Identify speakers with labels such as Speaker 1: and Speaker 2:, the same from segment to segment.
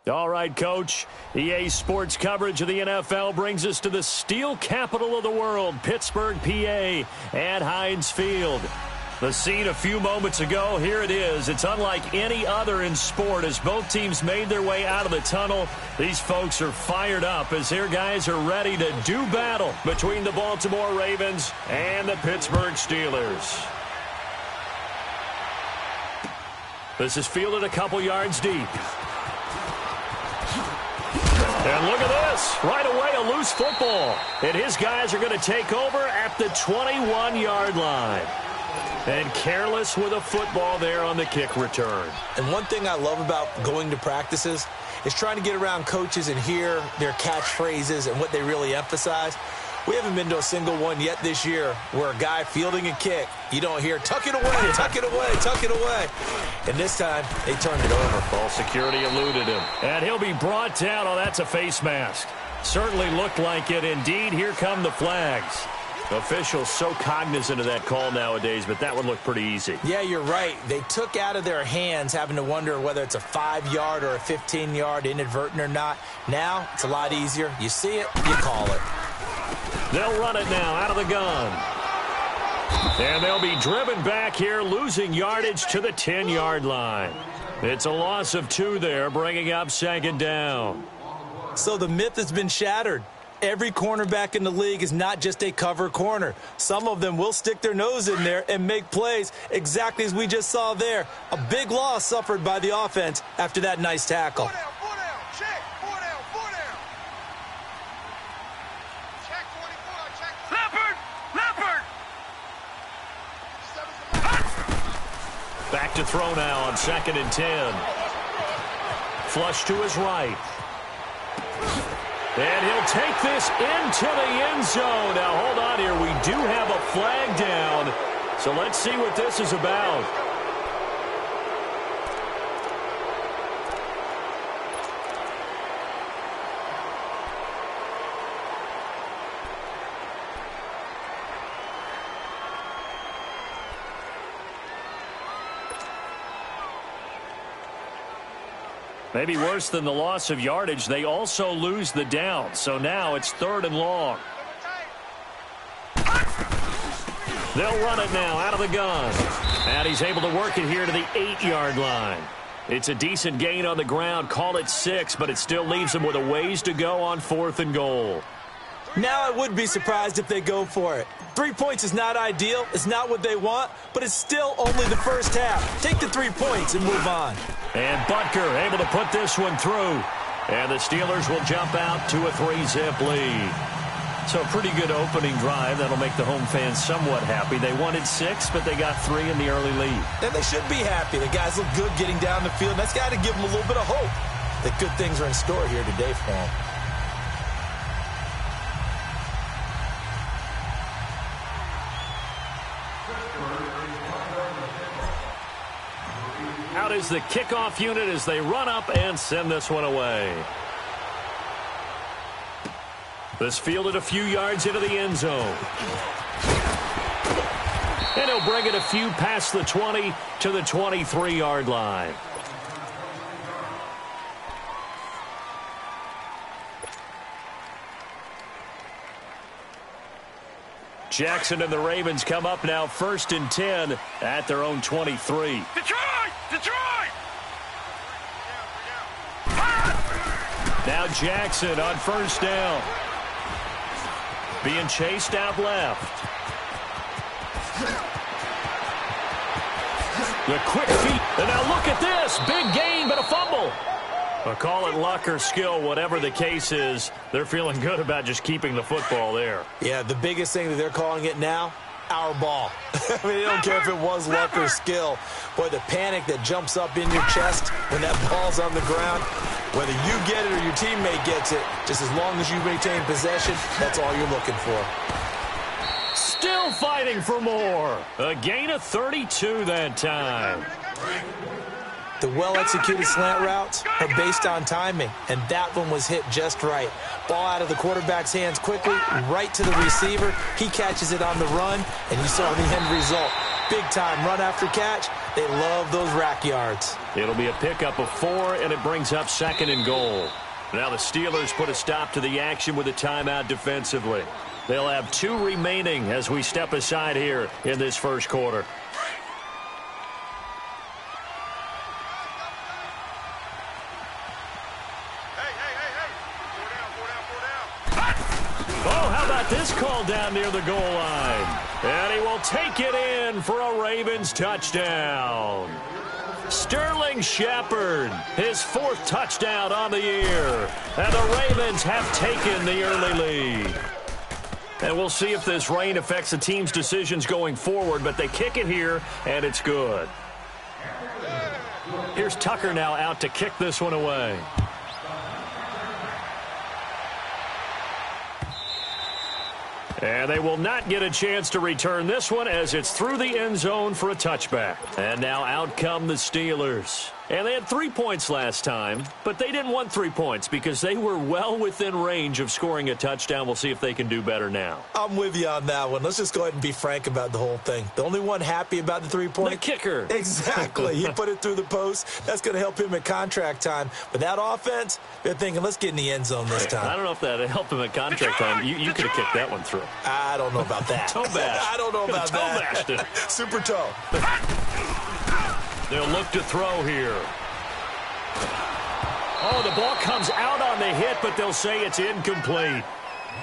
Speaker 1: All right, Coach. EA Sports coverage of the NFL brings us to the steel capital of the world, Pittsburgh, PA, at Heinz Field. The scene a few moments ago, here it is. It's unlike any other in sport as both teams made their way out of the tunnel. These folks are fired up as their guys are ready to do battle between the Baltimore Ravens and the Pittsburgh Steelers. This is fielded a couple yards deep. And look at this. Right away, a loose football. And his guys are going to take over at the 21-yard line. And careless with a football there on the kick return.
Speaker 2: And one thing I love about going to practices is trying to get around coaches and hear their catchphrases and what they really emphasize. We haven't been to a single one yet this year where a guy fielding a kick, you don't hear, tuck it away, tuck it away, tuck it away. And this time, they turned it over.
Speaker 1: Ball security eluded him. And he'll be brought down. Oh, that's a face mask. Certainly looked like it. Indeed, here come the flags. Officials so cognizant of that call nowadays, but that one looked pretty easy.
Speaker 2: Yeah, you're right. They took out of their hands having to wonder whether it's a 5-yard or a 15-yard, inadvertent or not. Now, it's a lot easier. You see it, you call it.
Speaker 1: They'll run it now out of the gun. And they'll be driven back here, losing yardage to the 10-yard line. It's a loss of 2 there, bringing up second down.
Speaker 2: So the myth has been shattered. Every cornerback in the league is not just a cover corner. Some of them will stick their nose in there and make plays exactly as we just saw there. A big loss suffered by the offense after that nice tackle.
Speaker 1: Back to throw now on 2nd and 10. Flush to his right. And he'll take this into the end zone. Now, hold on here. We do have a flag down. So let's see what this is about. Maybe worse than the loss of yardage, they also lose the down. So now it's 3rd and long. They'll run it now out of the gun. And he's able to work it here to the 8-yard line. It's a decent gain on the ground. Call it 6, but it still leaves them with a ways to go on 4th and goal.
Speaker 2: Now I would be surprised if they go for it. 3 points is not ideal. It's not what they want, but it's still only the first half. Take the 3 points and move on.
Speaker 1: And Butker able to put this one through. And the Steelers will jump out to a 3-zip lead. So a pretty good opening drive. That'll make the home fans somewhat happy. They wanted 6, but they got 3 in the early lead.
Speaker 2: And they should be happy. The guys look good getting down the field. That's got to give them a little bit of hope that good things are in store here today for them.
Speaker 1: Out is the kickoff unit as they run up and send this one away. This fielded a few yards into the end zone. And he'll bring it a few past the 20 to the 23-yard line. Jackson and the Ravens come up now 1st and 10 at their own 23.
Speaker 3: Detroit! Detroit!
Speaker 1: Now Jackson on 1st down. Being chased out left. The quick feet. And now look at this. Big gain, but a fumble. Well, call it luck or skill, whatever the case is. They're feeling good about just keeping the football there.
Speaker 2: Yeah, the biggest thing that they're calling it now, our ball. I mean, they don't care if it was luck or skill. Boy, the panic that jumps up in your chest when that ball's on the ground, whether you get it or your teammate gets it, just as long as you maintain possession, that's all you're looking for.
Speaker 1: Still fighting for more. A gain of 32 that time.
Speaker 2: The well-executed slant routes are based on timing, and that one was hit just right. Ball out of the quarterback's hands quickly, right to the receiver. He catches it on the run, and you saw the end result. Big-time run after catch. They love those rack yards.
Speaker 1: It'll be a pickup of 4, and it brings up 2nd and goal. Now the Steelers put a stop to the action with a timeout defensively. They'll have 2 remaining as we step aside here in this first quarter. Oh, how about this call down near the goal line? And he will take it in for a Ravens touchdown. Sterling Shepard, his 4th touchdown on the year. And the Ravens have taken the early lead. And we'll see if this rain affects the team's decisions going forward, but they kick it here, and it's good. Here's Tucker now out to kick this one away. And they will not get a chance to return this one as it's through the end zone for a touchback. And now out come the Steelers. And they had 3 points last time, but they didn't want 3 points because they were well within range of scoring a touchdown. We'll see if they can do better now.
Speaker 2: I'm with you on that one. Let's just go ahead and be frank about the whole thing. The only one happy about the 3-point?
Speaker 1: The kicker.
Speaker 2: Exactly. He put it through the post. That's going to help him at contract time. But that offense, they're thinking, let's get in the end zone this time.
Speaker 1: I don't know if that helped him at contract time. You could have kicked that one through.
Speaker 2: I don't know about that.
Speaker 1: Toe bash.
Speaker 2: I don't know about that.
Speaker 1: Toe bashed it.
Speaker 2: Super toe.
Speaker 1: They'll look to throw here. Oh, the ball comes out on the hit, but they'll say it's incomplete.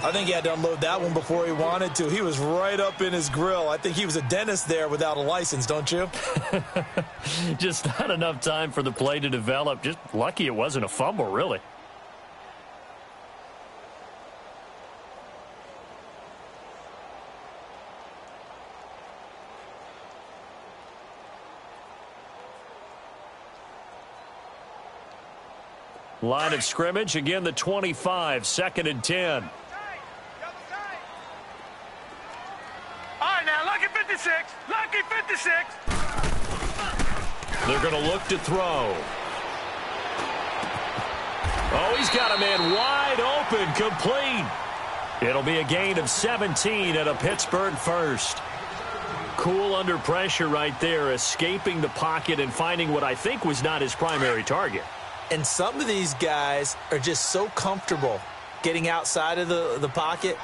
Speaker 2: I think he had to unload that one before he wanted to. He was right up in his grill. I think he was a dentist there without a license, don't you?
Speaker 1: Just not enough time for the play to develop. Just lucky it wasn't a fumble, really. Line of scrimmage, again the 25, 2nd and 10.
Speaker 3: All right, now, lucky 56. Lucky 56.
Speaker 1: They're going to look to throw. Oh, he's got a man wide open, complete. It'll be a gain of 17 and a Pittsburgh first. Cool under pressure right there, escaping the pocket and finding what I think was not his primary target.
Speaker 2: And some of these guys are just so comfortable getting outside of the pocket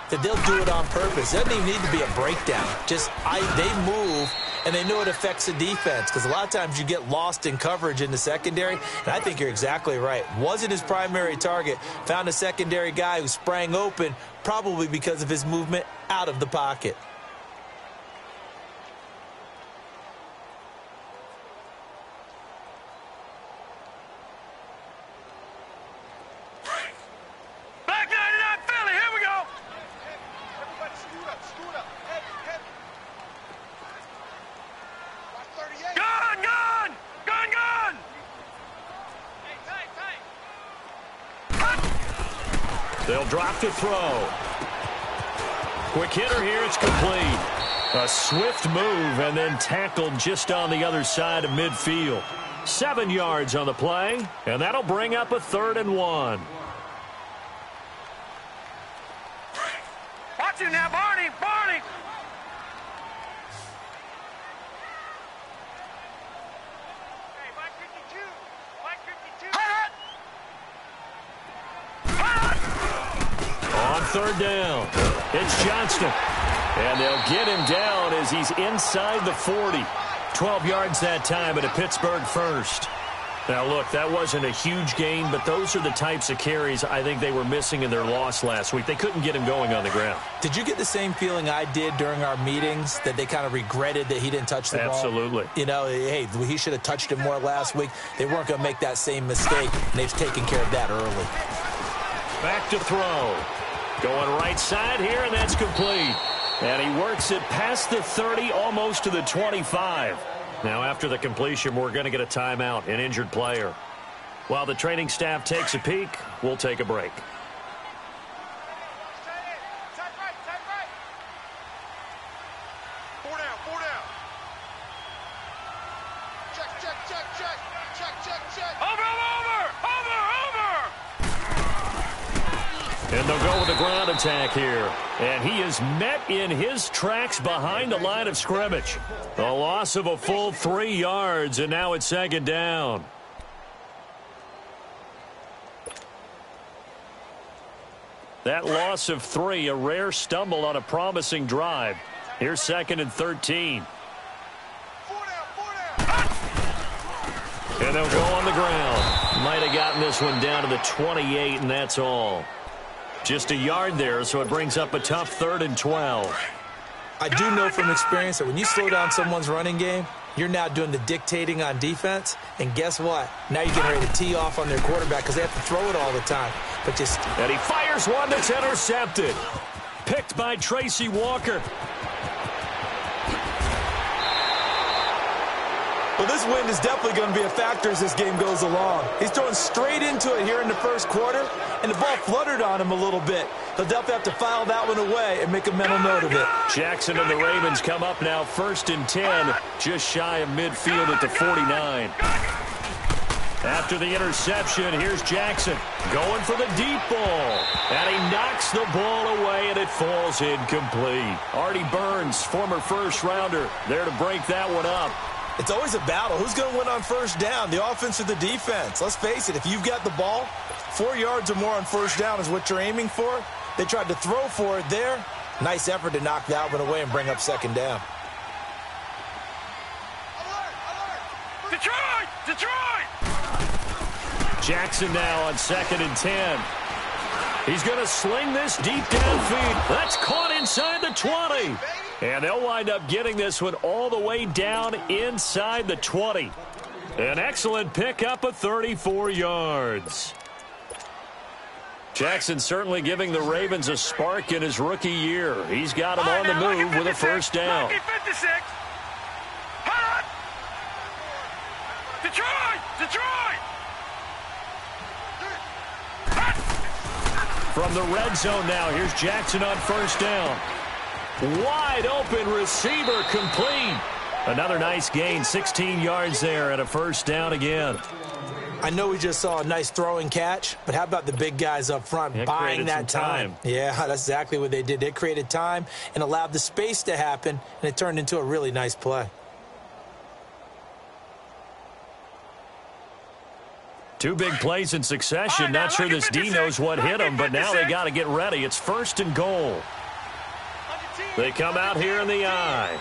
Speaker 2: that they'll do it on purpose. It doesn't even need to be a breakdown. Just they move, and they know it affects the defense because a lot of times you get lost in coverage in the secondary, and I think you're exactly right. Wasn't his primary target. Found a secondary guy who sprang open probably because of his movement out of the pocket.
Speaker 1: They'll drop to throw. Quick hitter here, it's complete. A swift move and then tackled just on the other side of midfield. 7 yards on the play, and that'll bring up a 3rd and 1.
Speaker 3: Watch him now, Barney. Barney. Hey, Mike 52. Mike 52.
Speaker 1: On 3rd down, it's Johnston. And they'll get him down as he's inside the 40. 12 yards that time at a Pittsburgh first. Now, look, that wasn't a huge gain, but those are the types of carries I think they were missing in their loss last week. They couldn't get him going on the ground.
Speaker 2: Did you get the same feeling I did during our meetings, that they kind of regretted that he didn't touch the ball?
Speaker 1: Absolutely.
Speaker 2: You know, hey, he should have touched it more last week. They weren't going to make that same mistake, and they've taken care of that early.
Speaker 1: Back to throw. Going right side here, and that's complete. And he works it past the 30, almost to the 25. Now, after the completion, we're going to get a timeout, an injured player. While the training staff takes a peek, we'll take a break.
Speaker 3: Four down. Check. Over.
Speaker 1: And they'll go with a ground attack here. And he is met in his tracks behind the line of scrimmage. A loss of a full 3 yards, and now it's second down. That loss of 3, a rare stumble on a promising drive. Here's second and 13. And they'll go on the ground. Might have gotten this one down to the 28, and that's all. Just a yard there, so it brings up a tough 3rd and 12.
Speaker 2: I do know from experience that when you slow down someone's running game, you're now doing the dictating on defense. And guess what? Now you're getting ready to tee off on their quarterback because they have to throw it all the time.
Speaker 1: And he fires one that's intercepted. Picked by Tracy Walker.
Speaker 2: Well, this wind is definitely going to be a factor as this game goes along. He's throwing straight into it here in the first quarter, and the ball fluttered on him a little bit. He'll definitely have to file that one away and make a mental note of it.
Speaker 1: Jackson and the Ravens come up now 1st and 10, just shy of midfield at the 49. After the interception, here's Jackson going for the deep ball. And he knocks the ball away, and it falls incomplete. Artie Burns, former first-rounder, there to break that one up.
Speaker 2: It's always a battle. Who's going to win on first down, the offense or the defense? Let's face it, if you've got the ball, 4 yards or more on first down is what you're aiming for. They tried to throw for it there. Nice effort to knock that one away and bring up second down.
Speaker 3: Detroit! Detroit!
Speaker 1: Jackson now on 2nd and 10. He's going to sling this deep downfield. That's caught inside the 20. And they'll wind up getting this one all the way down inside the 20. An excellent pickup of 34 yards. Jackson certainly giving the Ravens a spark in his rookie year. He's got them on the move with a first down.
Speaker 3: Lucky 56. Hold on. Detroit! Detroit!
Speaker 1: From the red zone now, here's Jackson on first down. Wide open receiver complete. Another nice gain, 16 yards there and a first down again.
Speaker 2: I know we just saw a nice throwing catch, but how about the big guys up front buying that time? Yeah, that's exactly what they did. They created time and allowed the space to happen, and it turned into a really nice play.
Speaker 1: Two big plays in succession. Not sure this D knows what hit him, but now they got to get ready. It's 1st and goal. They come out here in the eye.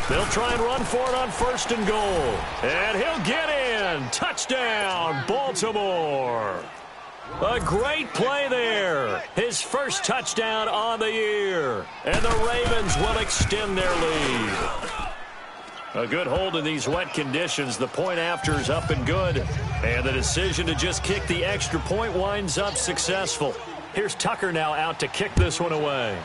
Speaker 1: They'll try and run for it on 1st and goal. And he'll get in. Touchdown, Baltimore. A great play there. His first touchdown on the year. And the Ravens will extend their lead. A good hold in these wet conditions. The point after is up and good. And the decision to just kick the extra point winds up successful. Here's Tucker now out to kick this one away.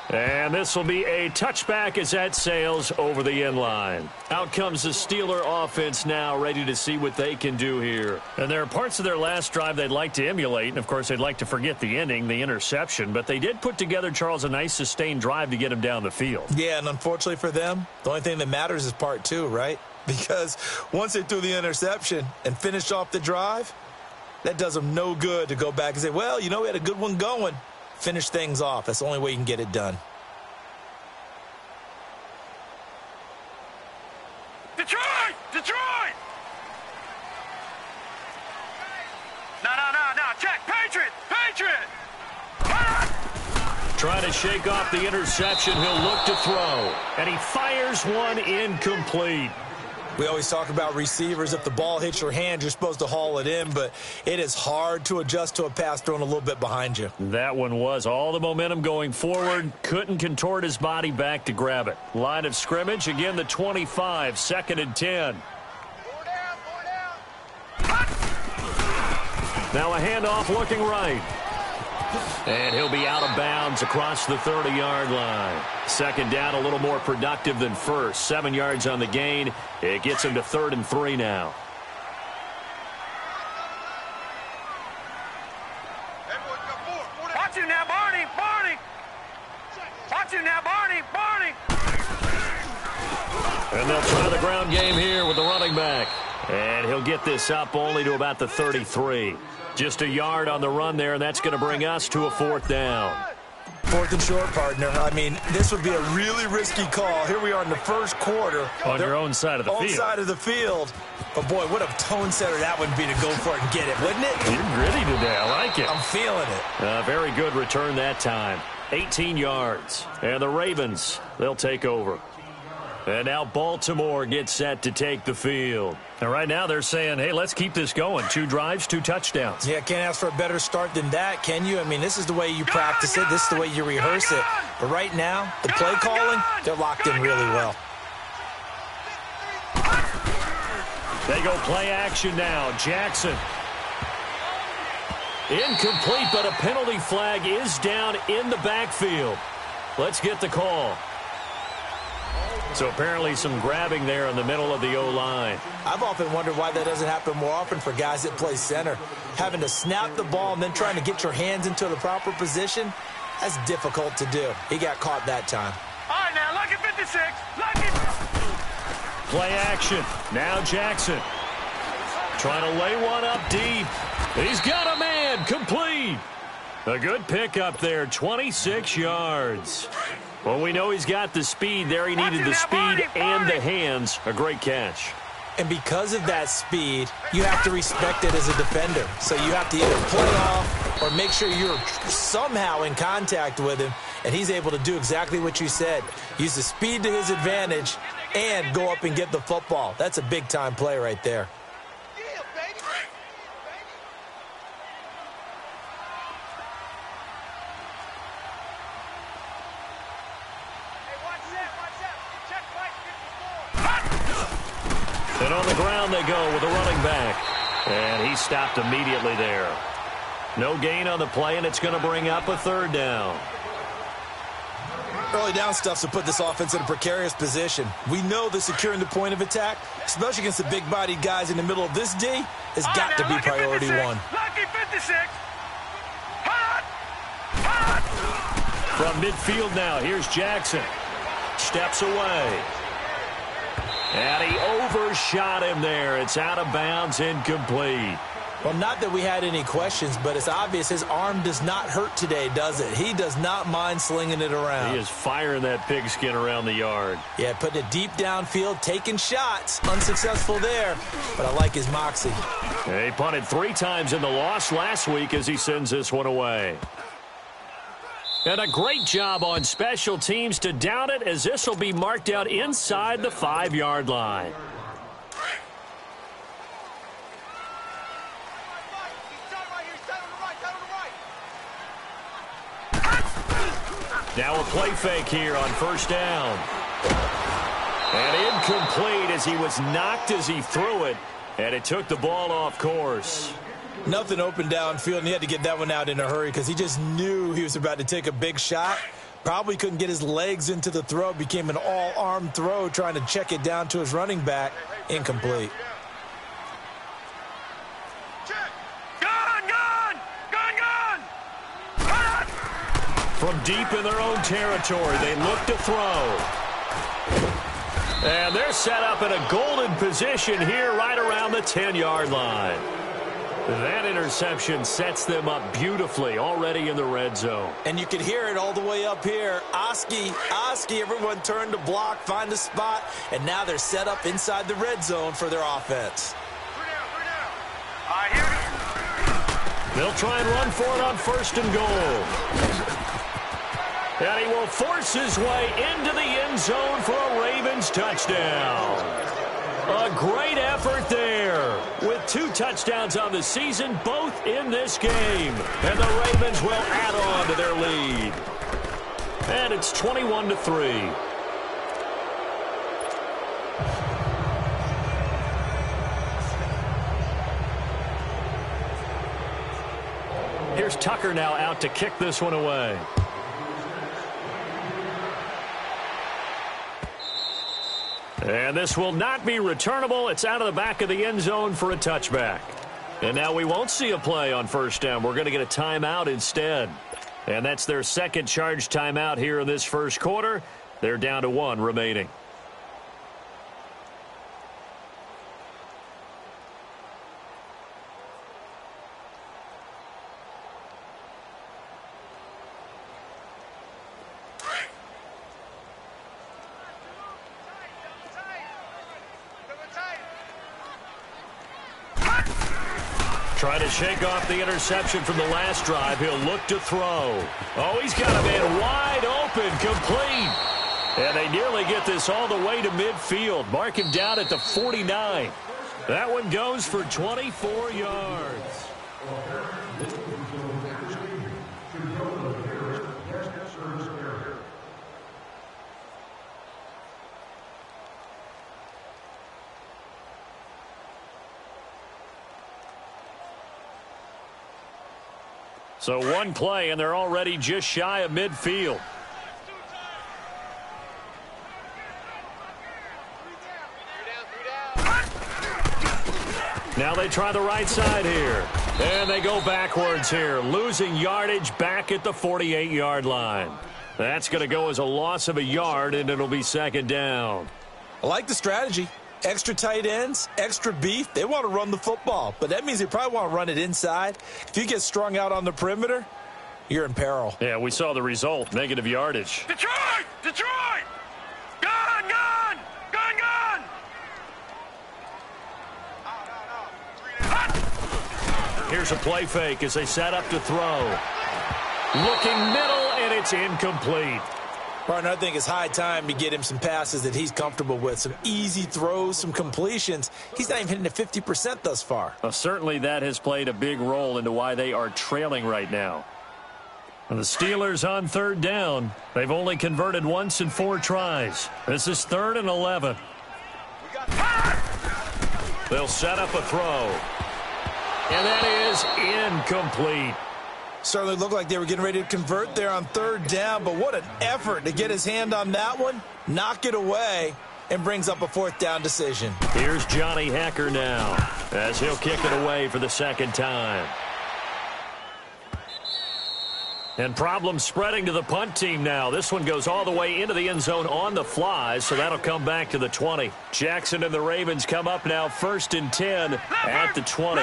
Speaker 1: And this will be a touchback as that sails over the end line. Out comes the Steeler offense now, ready to see what they can do here. And there are parts of their last drive they'd like to emulate. And, of course, they'd like to forget the ending, the interception. But they did put together, Charles, a nice sustained drive to get him down the field.
Speaker 2: Yeah, and unfortunately for them, the only thing that matters is part 2, right? Because once they threw the interception and finished off the drive, that does them no good to go back and say, well, you know, we had a good one going. Finish things off. That's the only way you can get it done.
Speaker 3: Detroit! Detroit! No. Check. Patriot! Patriot!
Speaker 1: Trying to shake off the interception. He'll look to throw. And he fires one incomplete.
Speaker 2: We always talk about receivers. If the ball hits your hand, you're supposed to haul it in, but it is hard to adjust to a pass thrown a little bit behind you.
Speaker 1: That one was all the momentum going forward. Couldn't contort his body back to grab it. Line of scrimmage, again the 25, 2nd and 10. Now a handoff looking right. And he'll be out of bounds across the 30-yard line. Second down, a little more productive than first. 7 yards on the gain. It gets him to 3rd and 3 now.
Speaker 3: Watch him now, Barney! Barney! Watch him now, Barney! Barney!
Speaker 1: And And they'll try the ground game here with the running back. And he'll get this up only to about the 33. Just a yard on the run there, and that's going to bring us to a 4th down.
Speaker 2: 4th and short, partner. I mean, this would be a really risky call. Here we are in the first quarter.
Speaker 1: On your own side of the field.
Speaker 2: Own side of the field. But, boy, what a tone setter that would be to go for it and get it, wouldn't it?
Speaker 1: You're gritty today. I like it.
Speaker 2: I'm feeling it.
Speaker 1: Very good return that time. 18 yards. And the Ravens, they'll take over. And now Baltimore gets set to take the field. And right now they're saying, hey, let's keep this going. 2 drives, 2 touchdowns.
Speaker 2: Yeah, can't ask for a better start than that, can you? I mean, this is the way you practice it. This is the way you rehearse it. But right now, the play calling, they're locked in really well.
Speaker 1: They go play action now. Jackson. Incomplete, but a penalty flag is down in the backfield. Let's get the call. So apparently some grabbing there in the middle of the O-line.
Speaker 2: I've often wondered why that doesn't happen more often for guys that play center. Having to snap the ball and then trying to get your hands into the proper position, that's difficult to do. He got caught that time.
Speaker 3: All right, now, lucky 56. Lucky.
Speaker 1: Play action. Now Jackson. Trying to lay one up deep. He's got a man. Complete. A good pickup there. 26 yards. Well, we know he's got the speed there. He needed the speed and the hands. A great catch.
Speaker 2: And because of that speed, you have to respect it as a defender. So you have to either play off or make sure you're somehow in contact with him, and he's able to do exactly what you said. Use the speed to his advantage and go up and get the football. That's a big-time play right there.
Speaker 1: And on the ground they go with a running back. And he stopped immediately there. No gain on the play, and it's going to bring up a 3rd down.
Speaker 2: Early down stuff to put this offense in a precarious position. We know that securing the point of attack, especially against the big-bodied guys in the middle of this D, has got to be priority 1.
Speaker 3: Lucky 56. Hot.
Speaker 1: From midfield now, here's Jackson. Steps away. And he overshot him there. It's out of bounds, incomplete.
Speaker 2: Well, not that we had any questions, but it's obvious his arm does not hurt today, does it? He does not mind slinging it around.
Speaker 1: He is firing that pigskin around the yard.
Speaker 2: Yeah, putting it deep downfield, taking shots. Unsuccessful there, but I like his moxie.
Speaker 1: He punted 3 times in the loss last week as he sends this one away. And a great job on special teams to down it, as this will be marked out inside the 5-yard line. Now a play fake here on 1st down. And incomplete as he was knocked as he threw it, and it took the ball off course.
Speaker 2: Nothing open downfield, and he had to get that one out in a hurry because he just knew he was about to take a big shot. Probably couldn't get his legs into the throw. Became an all-arm throw trying to check it down to his running back. Incomplete.
Speaker 1: From deep in their own territory, they look to throw. And they're set up in a golden position here right around the 10-yard line. That interception sets them up beautifully already in the red zone.
Speaker 2: And you can hear it all the way up here. Oski, everyone turned to block, find a spot, and now they're set up inside the red zone for their offense.
Speaker 1: They'll try and run for it on 1st and goal. And he will force his way into the end zone for a Ravens touchdown. A great effort there with 2 touchdowns on the season, both in this game. And the Ravens will add on to their lead. And it's 21-3. Here's Tucker now out to kick this one away. And this will not be returnable. It's out of the back of the end zone for a touchback. And now we won't see a play on 1st down. We're going to get a timeout instead. And that's their second charge timeout here in this first quarter. They're down to 1 remaining. Trying to shake off the interception from the last drive. He'll look to throw. Oh, he's got a man wide open, complete. And they nearly get this all the way to midfield. Mark him down at the 49. That one goes for 24 yards. So one play, and they're already just shy of midfield. Now they try the right side here. And they go backwards here, losing yardage back at the 48-yard line. That's going to go as a loss of a yard, and it'll be second down.
Speaker 2: I like the strategy. Extra tight ends, extra beef. They want to run the football, but that means they probably want to run it inside. If you get strung out on the perimeter, you're in peril.
Speaker 1: Yeah, we saw the result, negative yardage.
Speaker 3: Detroit! Detroit! Gone! Gone! Gone! Gone!
Speaker 1: Here's a play fake as they set up to throw. Looking middle, and it's incomplete.
Speaker 2: Partner, I think it's high time to get him some passes that he's comfortable with. Some easy throws, some completions. He's not even hitting at 50% thus far.
Speaker 1: Well, certainly that has played a big role into why they are trailing right now. And the Steelers on third down. They've only converted once in 4 tries. This is 3rd and 11. They'll set up a throw. And that is incomplete.
Speaker 2: Certainly looked like they were getting ready to convert there on third down, but what an effort to get his hand on that one, knock it away, and brings up a 4th down decision.
Speaker 1: Here's Johnny Hacker now as he'll kick it away for the second time. And problems spreading to the punt team now. This one goes all the way into the end zone on the fly, so that'll come back to the 20. Jackson and the Ravens come up now 1st and 10 at the 20.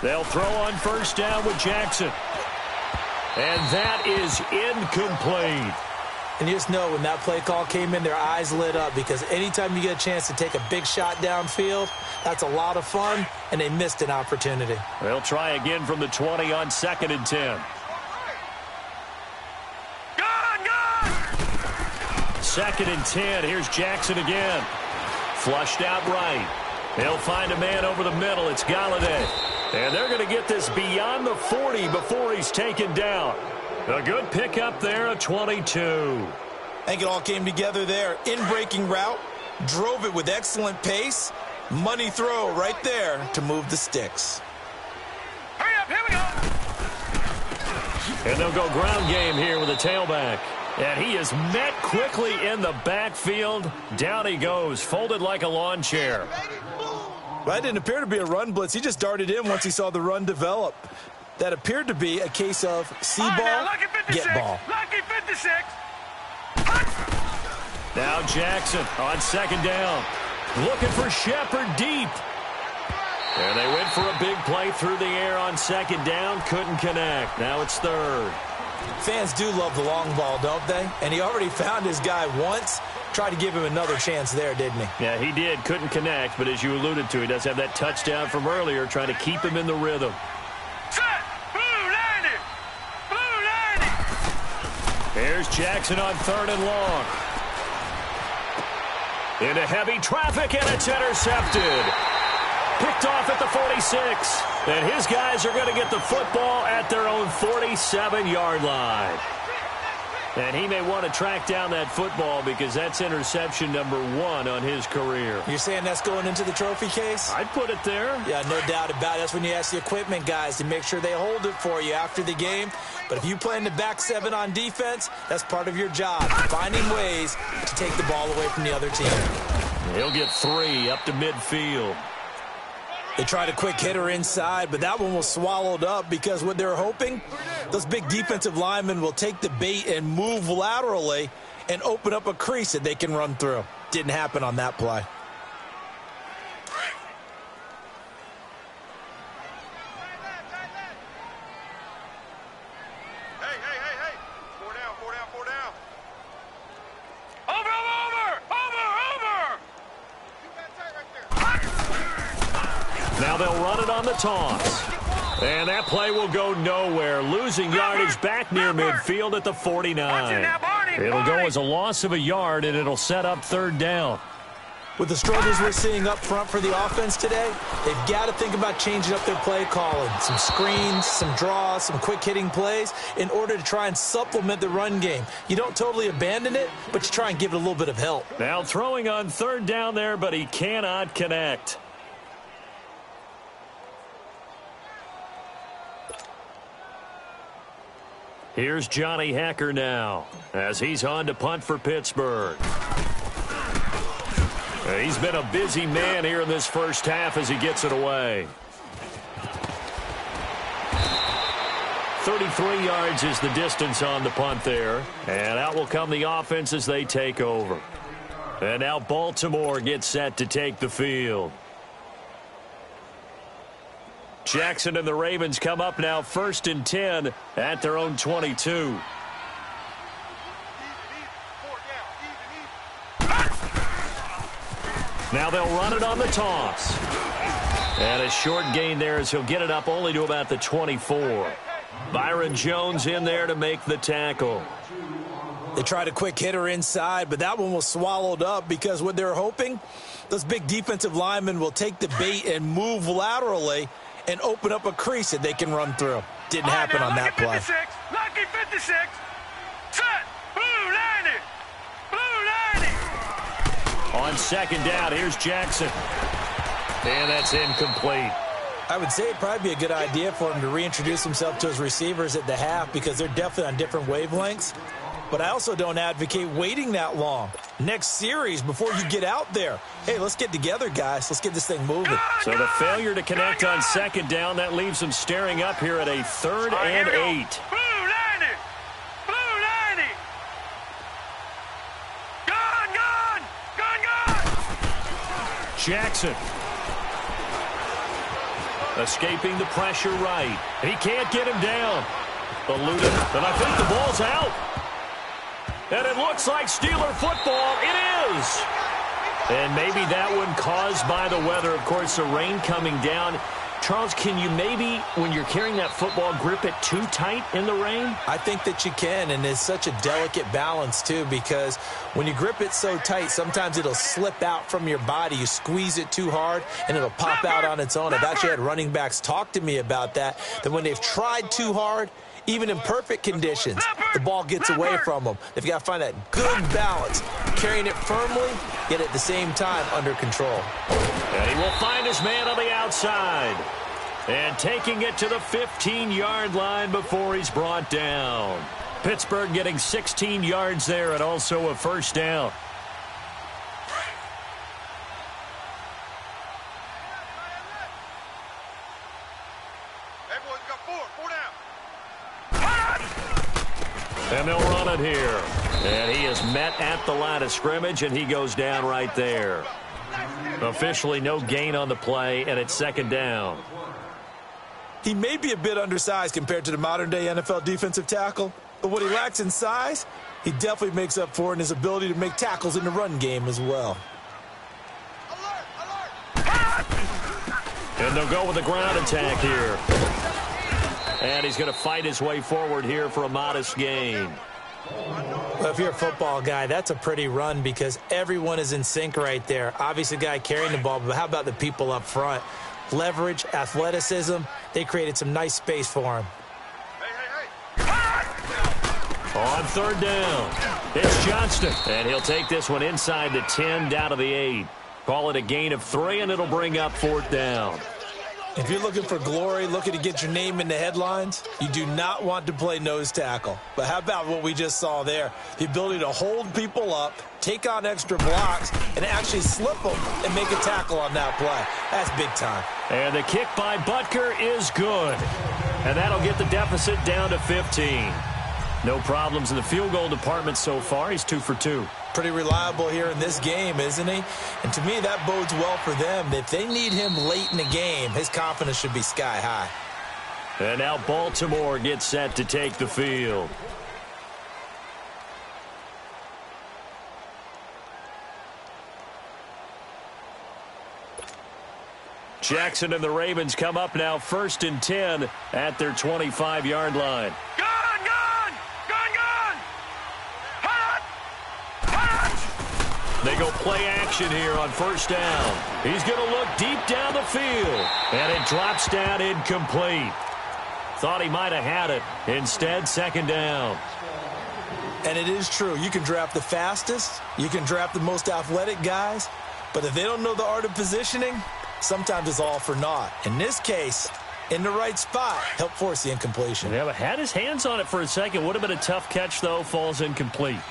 Speaker 1: They'll throw on 1st down with Jackson. And that is incomplete.
Speaker 2: And you just know when that play call came in, their eyes lit up, because anytime you get a chance to take a big shot downfield, that's a lot of fun, and they missed an opportunity.
Speaker 1: They'll try again from the 20 on 2nd and 10.
Speaker 3: Gone!
Speaker 1: 2nd and 10. Here's Jackson again. Flushed out right. They'll find a man over the middle. It's Galladay. And they're going to get this beyond the 40 before he's taken down. A good pickup there at 22.
Speaker 2: I think it all came together there. In-breaking route, drove it with excellent pace. Money throw right there to move the sticks.
Speaker 3: Hurry up, here we go.
Speaker 1: And they'll go ground game here with a tailback. And he is met quickly in the backfield. Down he goes, folded like a lawn chair.
Speaker 2: That didn't appear to be a run blitz. He just darted in once he saw the run develop. That appered to be a case of see ball, get ball.
Speaker 3: Lucky 56.
Speaker 1: Now Jackson on 2nd down. Looking for Shepard deep. And they went for a big play through the air on 2nd down. Couldn't connect. Now it's 3rd.
Speaker 2: Fans do love the long ball, don't they? And he already found his guy once. Tried to give him another chance there, didn't he?
Speaker 1: Yeah, he did. Couldn't connect, but as you alluded to, he does have that touchdown from earlier, trying to keep him in the rhythm.
Speaker 3: Set! Blue 90! Blue 90!
Speaker 1: Here's Jackson on 3rd and long. Into heavy traffic, and it's intercepted. Picked off at the 46. And his guys are going to get the football at their own 47-yard line. And he may want to track down that football because that's interception number 1 on his career.
Speaker 2: You're saying that's going into the trophy case?
Speaker 1: I'd put it there.
Speaker 2: Yeah, no doubt about it. That's when you ask the equipment guys to make sure they hold it for you after the game. But if you play in the back 7 on defense, that's part of your job, finding ways to take the ball away from the other team.
Speaker 1: He'll get 3 up to midfield.
Speaker 2: They tried a quick hitter inside, but that one was swallowed up because what they're hoping, those big defensive linemen will take the bait and move laterally and open up a crease that they can run through. Didn't happen on that play.
Speaker 1: Now they'll run it on the toss. And that play will go nowhere, losing yardage back near midfield at the 49. It'll go as a loss of a yard, and it'll set up third down.
Speaker 2: With the struggles we're seeing up front for the offense today, they've got to think about changing up their play calling. Some screens, some draws, some quick-hitting plays in order to try and supplement the run game. You don't totally abandon it, but you try and give it a little bit of help.
Speaker 1: Now throwing on third down there, but he cannot connect. Here's Johnny Hacker now as he's on to punt for Pittsburgh. He's been a busy man here in this first half as he gets it away. 33 yards is the distance on the punt there. And out will come the offense as they take over. And now Baltimore gets set to take the field. Jackson and the Ravens come up now 1st and 10 at their own 22. Now they'll run it on the toss. And a short gain there as he'll get it up only to about the 24. Byron Jones in there to make the tackle.
Speaker 2: They tried a quick hitter inside, but that one was swallowed up because what they're hoping, those big defensive linemen will take the bait and move laterally and open up a crease that they can run through. Didn't happen on that play.
Speaker 3: Lucky 56. Set. Blue 90. Blue 90.
Speaker 1: On second down, here's Jackson. And that's incomplete.
Speaker 2: I would say it'd probably be a good idea for him to reintroduce himself to his receivers at the half because they're definitely on different wavelengths. But I also don't advocate waiting that long. Next series, before you get out there, hey, let's get together, guys. Let's get this thing moving.
Speaker 1: So the failure to connect on second down, that leaves them staring up here at a 3rd and 8.
Speaker 3: Blue 90. Blue 90. Gone.
Speaker 1: Jackson. Escaping the pressure right. He can't get him down. Eluded. And I think the ball's out. And it looks like Steeler football. It is. And maybe that one caused by the weather. Of course, the rain coming down. Charles, can you maybe, when you're carrying that football, grip it too tight in the rain?
Speaker 2: I think that you can, and it's such a delicate balance, too, because when you grip it so tight, sometimes it'll slip out from your body. You squeeze it too hard, and it'll pop out on its own. I've actually had running backs talk to me about that when they've tried too hard, even in perfect conditions, the ball gets away from them. They've got to find that good balance, carrying it firmly, yet at the same time under control.
Speaker 1: And he will find his man on the outside. And taking it to the 15-yard line before he's brought down. Pittsburgh getting 16 yards there and also a first down. And they'll run it here. And he is met at the line of scrimmage, and he goes down right there. Officially no gain on the play, and it's second down.
Speaker 2: He may be a bit undersized compared to the modern-day NFL defensive tackle, but what he lacks in size, he definitely makes up for in his ability to make tackles in the run game as well.
Speaker 1: And they'll go with a ground attack here. And he's going to fight his way forward here for a modest gain.
Speaker 2: Well, if you're a football guy, that's a pretty run because everyone is in sync right there. Obviously, the guy carrying the ball, but how about the people up front? Leverage, athleticism, they created some nice space for him.
Speaker 1: On third down, it's Johnston. And he'll take this one inside the 10, down to the 8. Call it a gain of 3, and it'll bring up fourth down.
Speaker 2: If you're looking for glory, looking to get your name in the headlines, you do not want to play nose tackle. But how about what we just saw there? The ability to hold people up, take on extra blocks, and actually slip them and make a tackle on that play. That's big time.
Speaker 1: And the kick by Butker is good. And that'll get the deficit down to 15. No problems in the field goal department so far. He's 2 for 2.
Speaker 2: Pretty reliable here in this game, isn't he? And to me, that bodes well for them. If they need him late in the game, his confidence should be sky high.
Speaker 1: And now Baltimore gets set to take the field. Jackson and the Ravens come up now 1st and 10 at their 25-yard line.
Speaker 3: Gun! Hot!
Speaker 1: They go play action here on 1st down. He's going to look deep down the field. And it drops down incomplete. Thought he might have had it. Instead, 2nd down.
Speaker 2: And it is true. You can draft the fastest. You can draft the most athletic guys. But if they don't know the art of positioning, sometimes it's all for naught. In this case, in the right spot, help force the incompletion.
Speaker 1: Yeah, but had his hands on it for a second. Would have been a tough catch, though. Falls incomplete.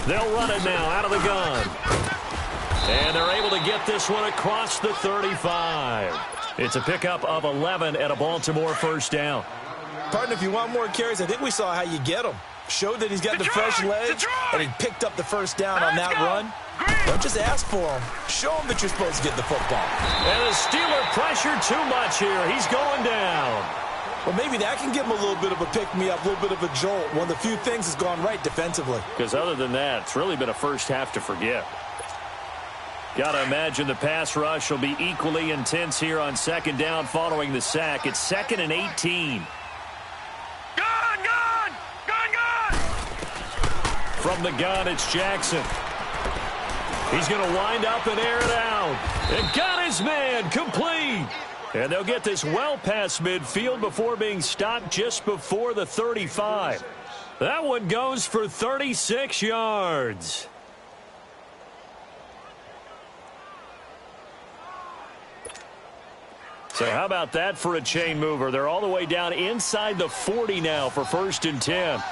Speaker 1: They'll run it now out of the gun. And they're able to get this one across the 35. It's a pickup of 11 at a Baltimore 1st down.
Speaker 2: Partner, if you want more carries, I think we saw how you get him. Showed that he's got the fresh legs, and he picked up the 1st down on that run. Don't just ask for him. Show him that you're supposed to get the football.
Speaker 1: And the Steeler pressure too much here. He's going down.
Speaker 2: Well, maybe that can give him a little bit of a pick-me-up, a little bit of a jolt. One of the few things that's gone right defensively.
Speaker 1: Because other than that, it's really been a first half to forget. Got to imagine the pass rush will be equally intense here on 2nd down following the sack. It's 2nd and 18. From the gun, it's Jackson. He's going to wind up and air it out. And got his man complete. And they'll get this well past midfield before being stopped just before the 35. That one goes for 36 yards. So how about that for a chain mover? They're all the way down inside the 40 now for 1st and 10.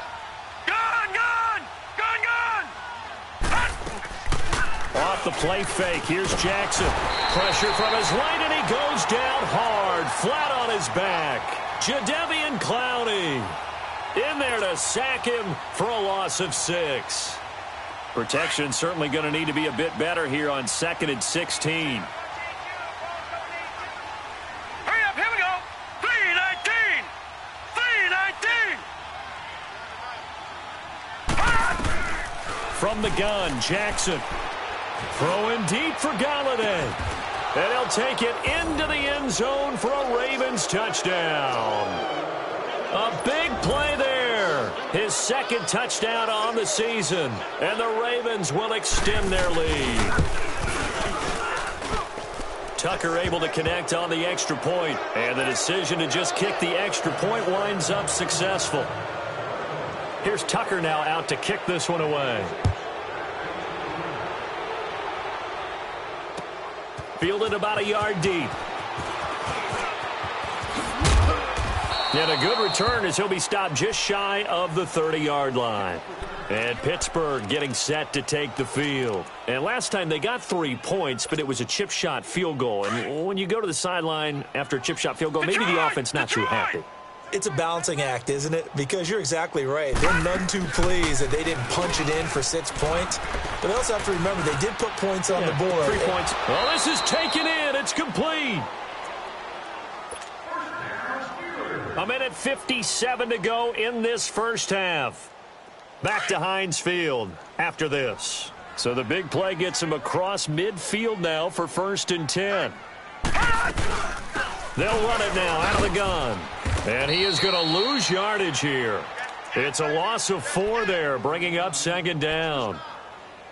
Speaker 1: Off the play fake. Here's Jackson. Pressure from his right, and he goes down hard, flat on his back. Jadeveon Clowney in there to sack him for a loss of 6. Protection certainly going to need to be a bit better here on 2nd and 16.
Speaker 3: Hurry up, here we go. 3-19. 3-19.
Speaker 1: From the gun, Jackson. Throwing deep for Galladay. And he'll take it into the end zone for a Ravens touchdown. A big play there. His 2nd touchdown on the season. And the Ravens will extend their lead. Tucker able to connect on the extra point. And the decision to just kick the extra point winds up successful. Here's Tucker now out to kick this one away. Fielded about a yard deep. And a good return as he'll be stopped just shy of the 30-yard line. And Pittsburgh getting set to take the field. And last time they got 3 points, but it was a chip shot field goal. And when you go to the sideline after a chip shot field goal, maybe the offense not too happy.
Speaker 2: It's a balancing act, isn't it? Because you're exactly right. They're none too pleased that they didn't punch it in for 6 points. But they also have to remember they did put points on the board.
Speaker 1: 3 points. Well, this is taken in. It's complete. 1:57 to go in this first half. Back to Heinz Field after this. So the big play gets him across midfield now for 1st and 10. They'll run it now out of the gun. And he is going to lose yardage here. It's a loss of 4 there, bringing up 2nd down.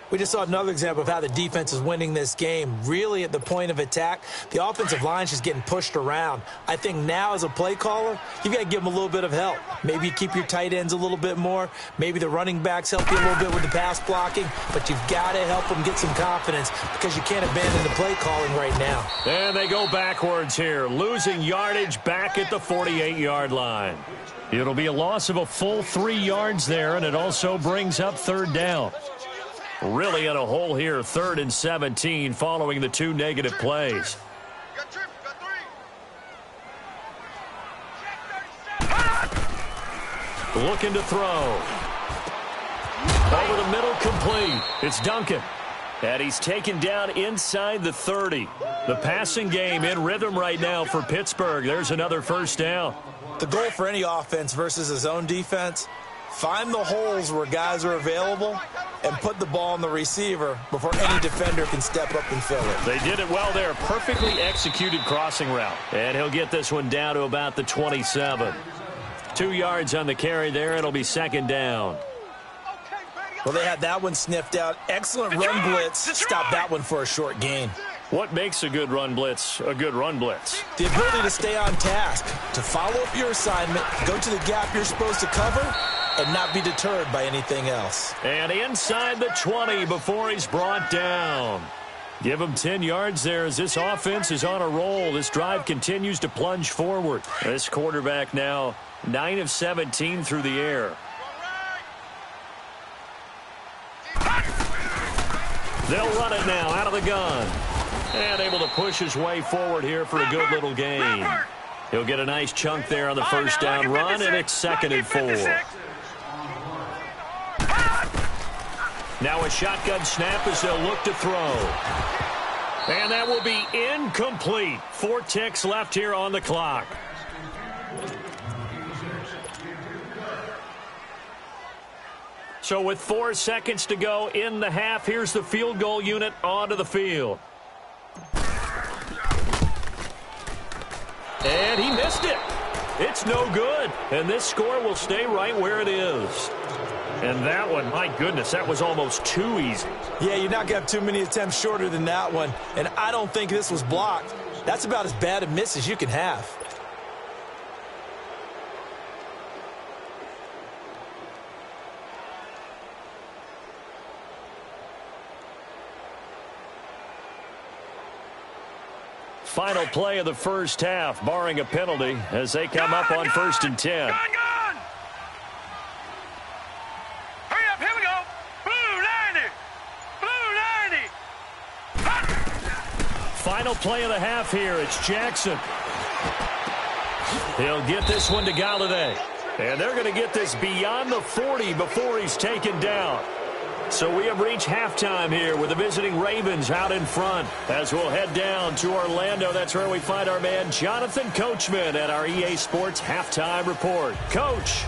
Speaker 2: We just saw another example of how the defense is winning this game. Really at the point of attack, the offensive line is just getting pushed around. I think now as a play caller, you've got to give them a little bit of help. Maybe you keep your tight ends a little bit more. Maybe the running backs help you a little bit with the pass blocking. But you've got to help them get some confidence because you can't abandon the play calling right now.
Speaker 1: And they go backwards here, losing yardage back at the 48-yard line. It'll be a loss of a full 3 yards there, and it also brings up 3rd down. Really in a hole here, 3rd and 17 following the 2 negative plays. Looking to throw. Over the middle, complete. It's Duncan. And he's taken down inside the 30. The passing game in rhythm right now for Pittsburgh. There's another 1st down.
Speaker 2: The goal for any offense versus his own defense, find the holes where guys are available and put the ball on the receiver before any defender can step up and fill it.
Speaker 1: They did it well there. Perfectly executed crossing route. And he'll get this one down to about the 27. 2 yards on the carry there. It'll be second down.
Speaker 2: Well, they had that one sniffed out. Excellent run blitz. Stop that one for a short gain.
Speaker 1: What makes a good run blitz a good run blitz?
Speaker 2: The ability to stay on task, to follow up your assignment, go to the gap you're supposed to cover, and not be deterred by anything else.
Speaker 1: And inside the 20 before he's brought down. Give him 10 yards there as this offense is on a roll. This drive continues to plunge forward. This quarterback now 9 of 17 through the air. They'll run it now out of the gun. And able to push his way forward here for a good little gain. He'll get a nice chunk there on the first down run, and it's 2nd and 4. Now a shotgun snap as they'll look to throw. And that will be incomplete. 4 ticks left here on the clock. So with 4 seconds to go in the half, here's the field goal unit onto the field. And he missed it. It's no good. And this score will stay right where it is. And that one, my goodness, that was almost too easy.
Speaker 2: Yeah, you're not going to have too many attempts shorter than that one. And I don't think this was blocked. That's about as bad a miss as you can have.
Speaker 1: Final play of the first half, barring a penalty, as they come up on 1st and 10.
Speaker 3: Gone! Hurry up, here we go. Blue 90. Blue 90.
Speaker 1: Final play of the half here. It's Jackson. He'll get this one to Galladay. And they're going to get this beyond the 40 before he's taken down. So we have reached halftime here with the visiting Ravens out in front. As we'll head down to Orlando, that's where we find our man Jonathan Coachman at our EA Sports Halftime Report. Coach.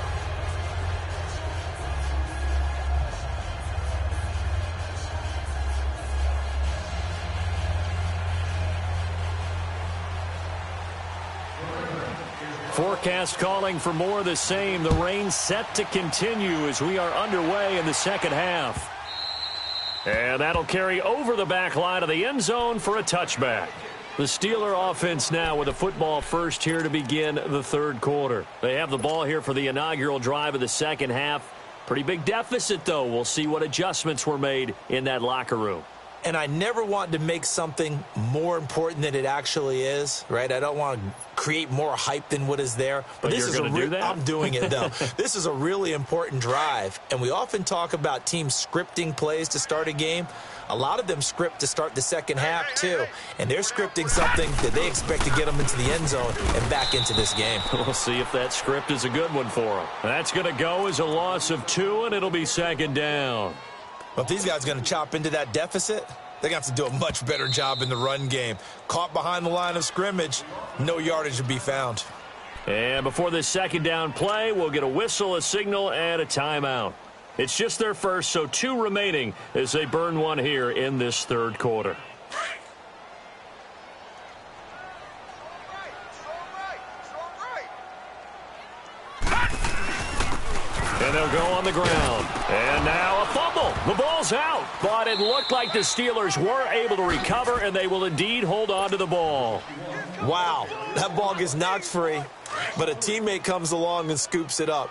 Speaker 1: Forecast calling for more of the same. The rain set to continue as we are underway in the second half. And that'll carry over the back line of the end zone for a touchback. The Steeler offense now with a football first here to begin the third quarter. They have the ball here for the inaugural drive of the second half. Pretty big deficit, though. We'll see what adjustments were made in that locker room.
Speaker 2: And I never want to make something more important than it actually is, right? I don't want to create more hype than what is there.
Speaker 1: But this you're going to do that?
Speaker 2: I'm doing it, though. This is a really important drive. And we often talk about teams scripting plays to start a game. A lot of them script to start the second half, too. And they're scripting something that they expect to get them into the end zone and back into this game.
Speaker 1: We'll see if that script is a good one for them. That's going to go as a loss of 2, and it'll be second down.
Speaker 2: Well, if these guys are going to chop into that deficit, they're going to have to do a much better job in the run game. Caught behind the line of scrimmage, no yardage to be found.
Speaker 1: And before this second down play, we'll get a whistle, a signal, and a timeout. It's just their first, so 2 remaining as they burn one here in this third quarter. And they'll go on the ground. And now a fumble. The ball's out. But it looked like the Steelers were able to recover, and they will indeed hold on to the ball.
Speaker 2: Wow, that ball gets knocked free, but a teammate comes along and scoops it up.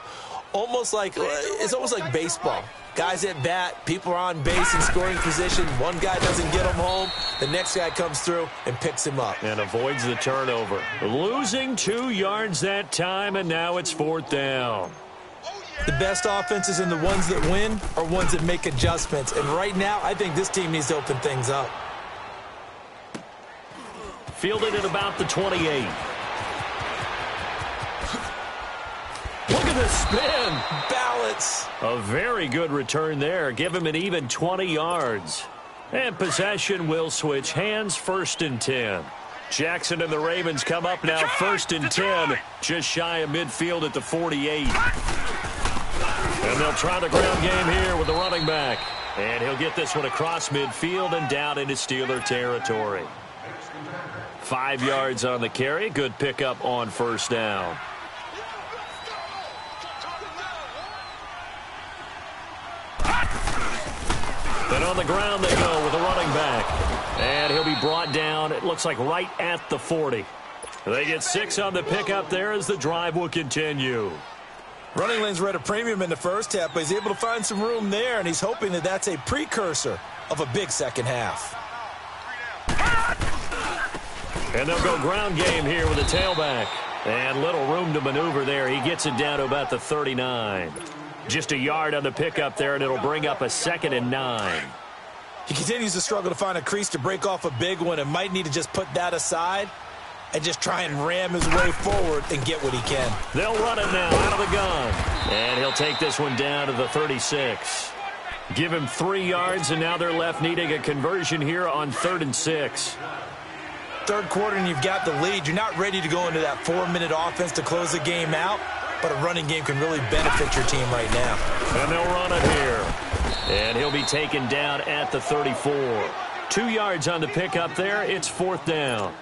Speaker 2: It's almost like baseball. Guys at bat, people are on base in scoring position. One guy doesn't get him home. The next guy comes through and picks him up.
Speaker 1: And avoids the turnover. Losing 2 yards that time, and now it's 4th down.
Speaker 2: The best offenses and the ones that win are ones that make adjustments. And right now, I think this team needs to open things up.
Speaker 1: Fielded at about the 28. Look at the spin.
Speaker 2: Balance.
Speaker 1: A very good return there. Give him an even 20 yards. And possession will switch hands, 1st and 10. Jackson and the Ravens come up now, 1st and 10. Just shy of midfield at the 48. And they'll try the ground game here with the running back. And he'll get this one across midfield and down into Steeler territory. 5 yards on the carry. Good pickup on first down. And on the ground they go with a running back. And he'll be brought down, it looks like right at the 40. They get 6 on the pickup there as the drive will continue.
Speaker 2: Running lanes were at a premium in the first half, but he's able to find some room there, and he's hoping that that's a precursor of a big second half.
Speaker 1: And they'll go ground game here with a tailback. And little room to maneuver there. He gets it down to about the 39. Just a yard on the pickup there, and it'll bring up a 2nd and 9.
Speaker 2: He continues to struggle to find a crease to break off a big one and might need to just put that aside and just try and ram his way forward and get what he can.
Speaker 1: They'll run it now out of the gun. And he'll take this one down to the 36. Give him 3 yards, and now they're left needing a conversion here on 3rd and 6.
Speaker 2: Third quarter, and you've got the lead. You're not ready to go into that 4-minute offense to close the game out, but a running game can really benefit your team right now.
Speaker 1: And they'll run it here. And he'll be taken down at the 34. 2 yards on the pickup there. It's 4th down.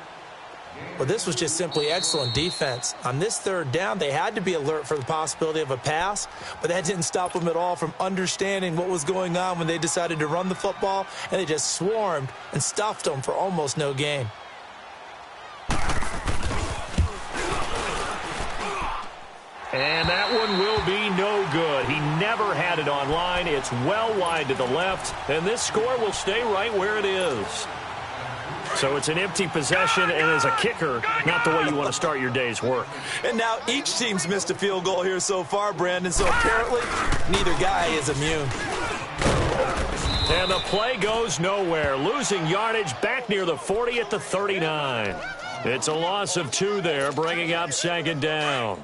Speaker 2: Well, this was just simply excellent defense. On this 3rd down, they had to be alert for the possibility of a pass, but that didn't stop them at all from understanding what was going on when they decided to run the football, and they just swarmed and stuffed them for almost no gain.
Speaker 1: And that one will be no good. He never had it on line. It's well wide to the left, and this score will stay right where it is. So it's an empty possession, and as a kicker, not the way you want to start your day's work.
Speaker 2: And now each team's missed a field goal here so far, Brandon, so apparently neither guy is immune.
Speaker 1: And the play goes nowhere. Losing yardage back near the 40 at the 39. It's a loss of 2 there, bringing up 2nd down.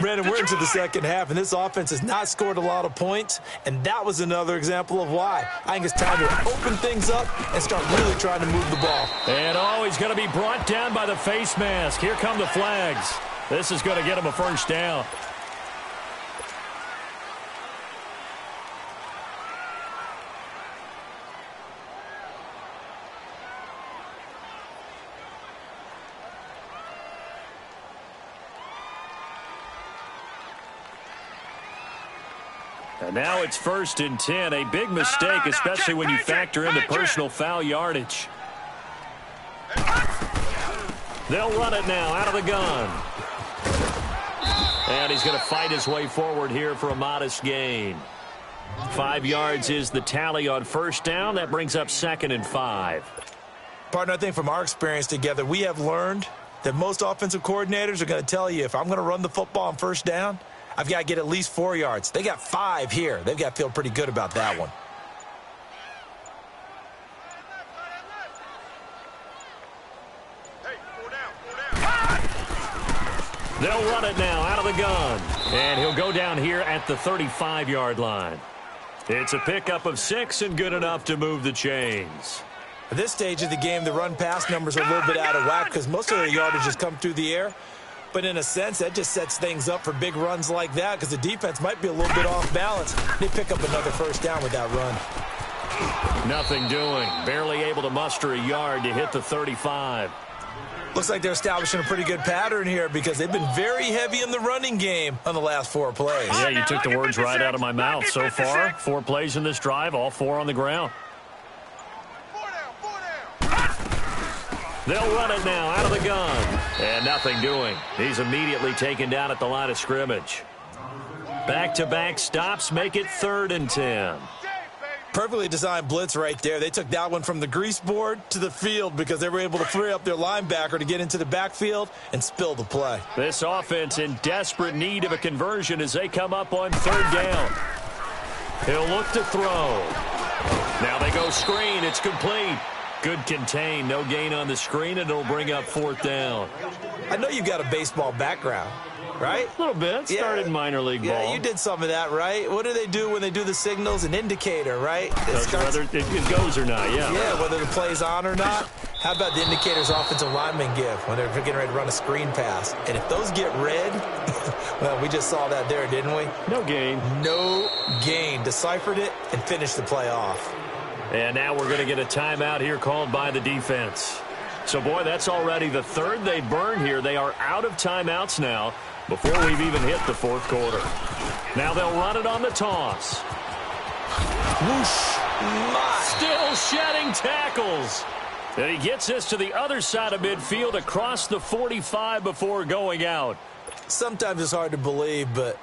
Speaker 2: Brandon, we're into the second half, and this offense has not scored a lot of points, and that was another example of why. I think it's time to open things up and start really trying to move the ball.
Speaker 1: And he's going to be brought down by the face mask. Here come the flags. This is going to get him a first down. And now it's 1st and 10. A big mistake, especially when you factor in the personal foul yardage. They'll run it now out of the gun. And he's going to fight his way forward here for a modest gain. 5 yards is the tally on first down. That brings up 2nd and 5.
Speaker 2: Partner, I think from our experience together, we have learned that most offensive coordinators are going to tell you, if I'm going to run the football on first down, I've got to get at least 4 yards. They got 5 here. They've got to feel pretty good about that one.
Speaker 1: They'll run it now out of the gun. And he'll go down here at the 35-yard line. It's a pickup of 6 and good enough to move the chains.
Speaker 2: At this stage of the game, the run-pass numbers are a little bit out of whack because most of the yardage has come through the air. But in a sense, that just sets things up for big runs like that because the defense might be a little bit off balance. They pick up another first down with that run.
Speaker 1: Nothing doing. Barely able to muster a yard to hit the 35.
Speaker 2: Looks like they're establishing a pretty good pattern here because they've been very heavy in the running game on the last 4 plays.
Speaker 1: Yeah, you took the words right out of my mouth. So far, 4 plays in this drive, all 4 on the ground. They'll run it now out of the gun. And nothing doing. He's immediately taken down at the line of scrimmage. Back-to-back stops make it 3rd and 10.
Speaker 2: Perfectly designed blitz right there. They took that one from the grease board to the field because they were able to free up their linebacker to get into the backfield and spill the play.
Speaker 1: This offense in desperate need of a conversion as they come up on 3rd down. He'll look to throw. Now they go screen. It's complete. Good contain. No gain on the screen, and it'll bring up 4th down.
Speaker 2: I know you've got a baseball background, right?
Speaker 1: A little bit. Started minor league ball.
Speaker 2: Yeah, you did some of that, right? What do they do when they do the signals? An indicator, right?
Speaker 1: Whether it goes or not, yeah.
Speaker 2: Yeah, whether the play's on or not. How about the indicators offensive linemen give when they're getting ready to run a screen pass? And if those get red, well, we just saw that there, didn't we?
Speaker 1: No gain.
Speaker 2: No gain. Deciphered it and finished the play off.
Speaker 1: And now we're going to get a timeout here called by the defense. So, boy, that's already the third they burned here. They are out of timeouts now before we've even hit the fourth quarter. Now they'll run it on the toss.
Speaker 2: Whoosh.
Speaker 1: Still shedding tackles. And he gets this to the other side of midfield across the 45 before going out.
Speaker 2: Sometimes it's hard to believe, but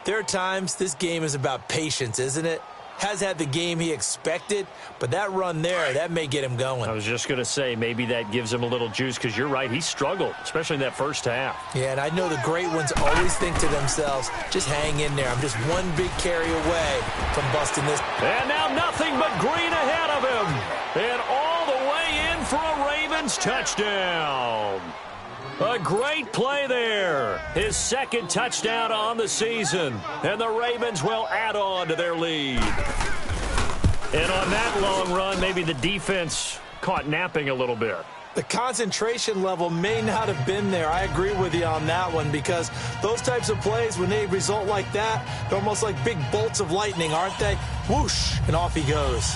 Speaker 2: there are times this game is about patience, isn't it? Has had the game he expected, but that run there, that may get him going.
Speaker 1: I was just going to say, maybe that gives him a little juice, because you're right, he struggled, especially in that first half.
Speaker 2: Yeah, and I know the great ones always think to themselves, just hang in there. I'm just one big carry away from busting this.
Speaker 1: And now nothing but green ahead of him. And all the way in for a Ravens touchdown. A great play there. His second touchdown on the season. And the Ravens will add on to their lead. And on that long run, maybe the defense caught napping a little bit.
Speaker 2: The concentration level may not have been there. I agree with you on that one, because those types of plays, when they result like that, they're almost like big bolts of lightning, aren't they? Whoosh, and off he goes.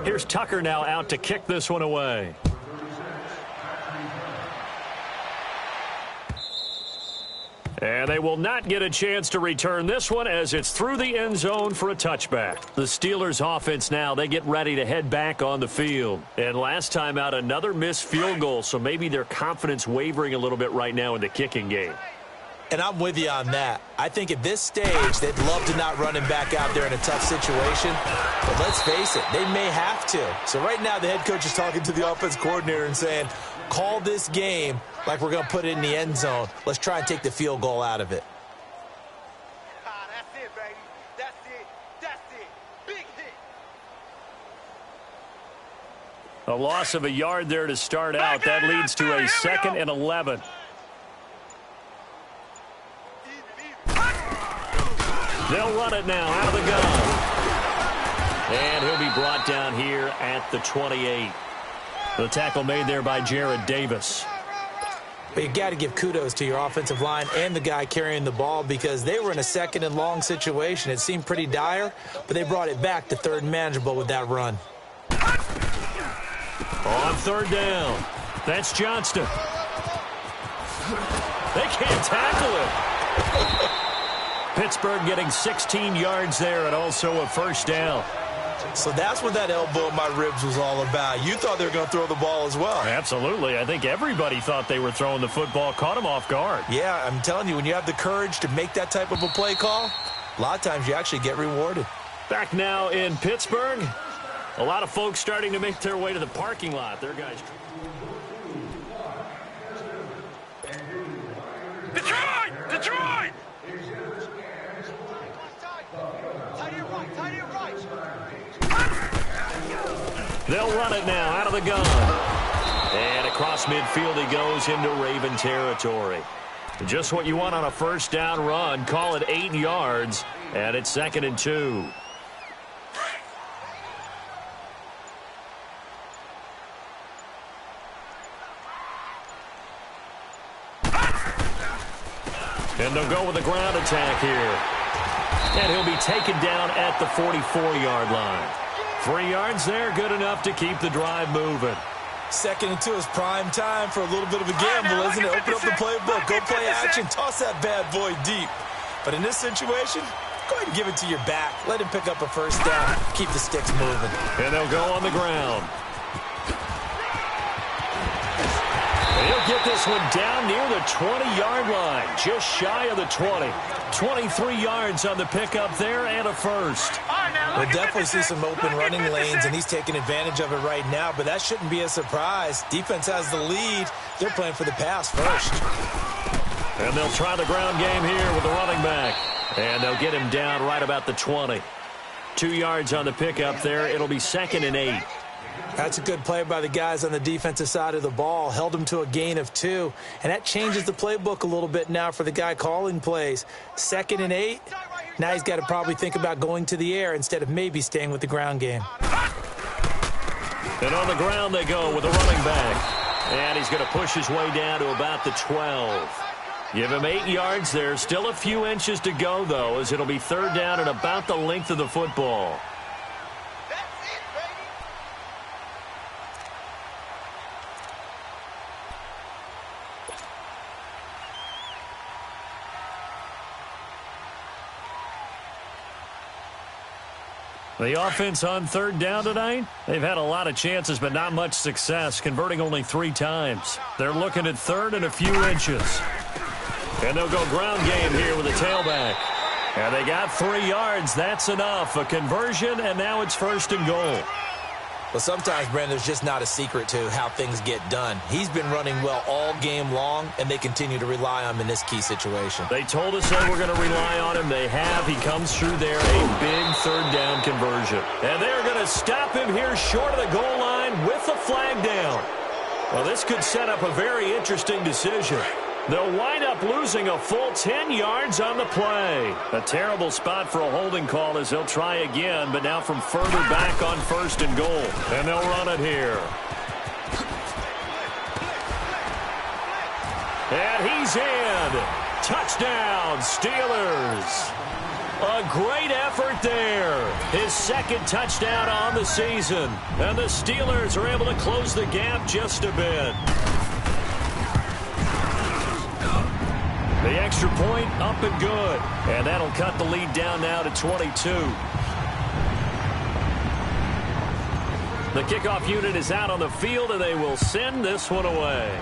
Speaker 1: Here's Tucker now out to kick this one away. And they will not get a chance to return this one, as it's through the end zone for a touchback. The Steelers offense now, they get ready to head back on the field. And last time out, another missed field goal, so maybe their confidence wavering a little bit right now in the kicking game.
Speaker 2: And I'm with you on that. I think at this stage, they'd love to not run him back out there in a tough situation. But let's face it, they may have to. So right now, the head coach is talking to the offense coordinator and saying, call this game like we're going to put it in the end zone. Let's try and take the field goal out of it.
Speaker 3: That's it, baby. That's it. That's it. Big hit.
Speaker 1: A loss of a yard there to start out. That leads to a 2nd and 11. They'll run it now out of the gun. And he'll be brought down here at the 28. The tackle made there by Jared Davis.
Speaker 2: But you got to give kudos to your offensive line and the guy carrying the ball, because they were in a 2nd and long situation. It seemed pretty dire, but they brought it back to 3rd and manageable with that run.
Speaker 1: On 3rd down, that's Johnston. They can't tackle it. Pittsburgh getting 16 yards there and also a 1st down.
Speaker 2: So that's what that elbow in my ribs was all about. You thought they were going to throw the ball as well.
Speaker 1: Absolutely. I think everybody thought they were throwing the football, caught him off guard.
Speaker 2: Yeah, I'm telling you, when you have the courage to make that type of a play call, a lot of times you actually get rewarded.
Speaker 1: Back now in Pittsburgh, a lot of folks starting to make their way to the parking lot. Their guys.
Speaker 3: Detroit! Detroit!
Speaker 1: They'll run it now out of the gun. And across midfield he goes into Raven territory. Just what you want on a 1st down run. Call it 8 yards. And it's 2nd and 2. And they'll go with a ground attack here. And he'll be taken down at the 44-yard line. 3 yards there, good enough to keep the drive moving.
Speaker 2: 2nd and 2 is prime time for a little bit of a gamble, isn't it? Open up the playbook, go play action, toss that bad boy deep. But in this situation, go ahead and give it to your back. Let him pick up a 1st down, keep the sticks moving.
Speaker 1: And they'll go on the ground. He'll get this one down near the 20-yard line, just shy of the 20. 23 yards on the pickup there and a 1st.
Speaker 2: We'll definitely see some open running lanes, and he's taking advantage of it right now, but that shouldn't be a surprise. Defense has the lead. They're playing for the pass first.
Speaker 1: And they'll try the ground game here with the running back. And they'll get him down right about the 20. 2 yards on the pickup there. It'll be 2nd and 8.
Speaker 2: That's a good play by the guys on the defensive side of the ball. Held them to a gain of 2. And that changes the playbook a little bit now for the guy calling plays. 2nd and 8. Now he's got to probably think about going to the air instead of maybe staying with the ground game.
Speaker 1: And on the ground they go with a running back. And he's going to push his way down to about the 12. Give him 8 yards there. Still a few inches to go, though, as it'll be 3rd down and about the length of the football. The offense on 3rd down tonight, they've had a lot of chances but not much success, converting only 3 times. They're looking at 3rd and a few inches. And they'll go ground game here with a tailback. And they got 3 yards. That's enough. A conversion, and now it's 1st and goal.
Speaker 2: Well, sometimes, Brandon, there's just not a secret to how things get done. He's been running well all game long, and they continue to rely on him in this key situation.
Speaker 1: They told us they were going to rely on him. They have. He comes through there, a big 3rd down conversion. And they're going to stop him here short of the goal line with the flag down. Well, this could set up a very interesting decision. They'll wind up losing a full 10 yards on the play. A terrible spot for a holding call as they'll try again, but now from further back on 1st and goal. And they'll run it here. And he's in. Touchdown, Steelers. A great effort there. His 2nd touchdown on the season. And the Steelers are able to close the gap just a bit. The extra point up and good. And that'll cut the lead down now to 22. The kickoff unit is out on the field, and they will send this one away.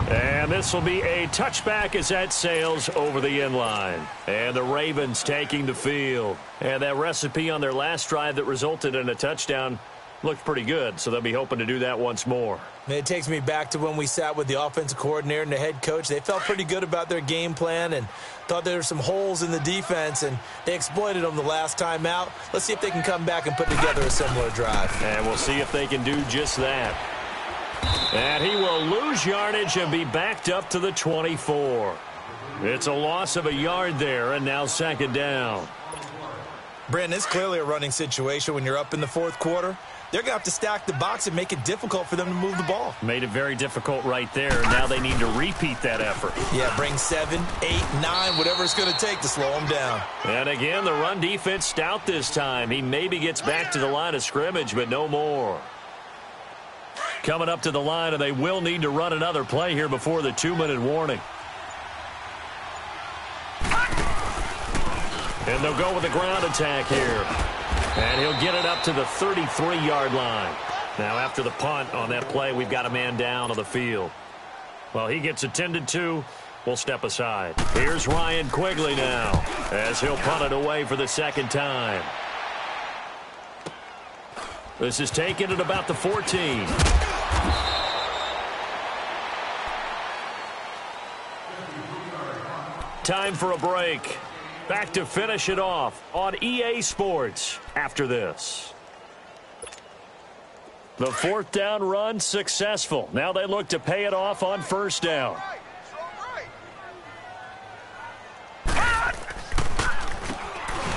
Speaker 1: And this will be a touchback as that sails over the end line. And the Ravens taking the field. And that recipe on their last drive that resulted in a touchdown looked pretty good, so they'll be hoping to do that once more.
Speaker 2: It takes me back to when we sat with the offensive coordinator and the head coach. They felt pretty good about their game plan and thought there were some holes in the defense, and they exploited them the last time out. Let's see if they can come back and put together a similar drive.
Speaker 1: And we'll see if they can do just that. And he will lose yardage and be backed up to the 24. It's a loss of a yard there, and now 2nd down.
Speaker 2: Brandon, it's clearly a running situation when you're up in the 4th quarter. They're going to have to stack the box and make it difficult for them to move the ball.
Speaker 1: Made it very difficult right there. Now they need to repeat that effort.
Speaker 2: Yeah, bring 7, 8, 9, whatever it's going to take to slow them down.
Speaker 1: And again, the run defense stout this time. He maybe gets back to the line of scrimmage, but no more. Coming up to the line, and they will need to run another play here before the 2-minute warning. And they'll go with the ground attack here. And he'll get it up to the 33-yard line. Now, after the punt on that play, we've got a man down on the field. Well, he gets attended to. We'll step aside. Here's Ryan Quigley now as he'll punt it away for the 2nd time. This is taken at about the 14. Time for a break. Back to finish it off on EA Sports after this. The 4th down run successful. Now they look to pay it off on 1st down.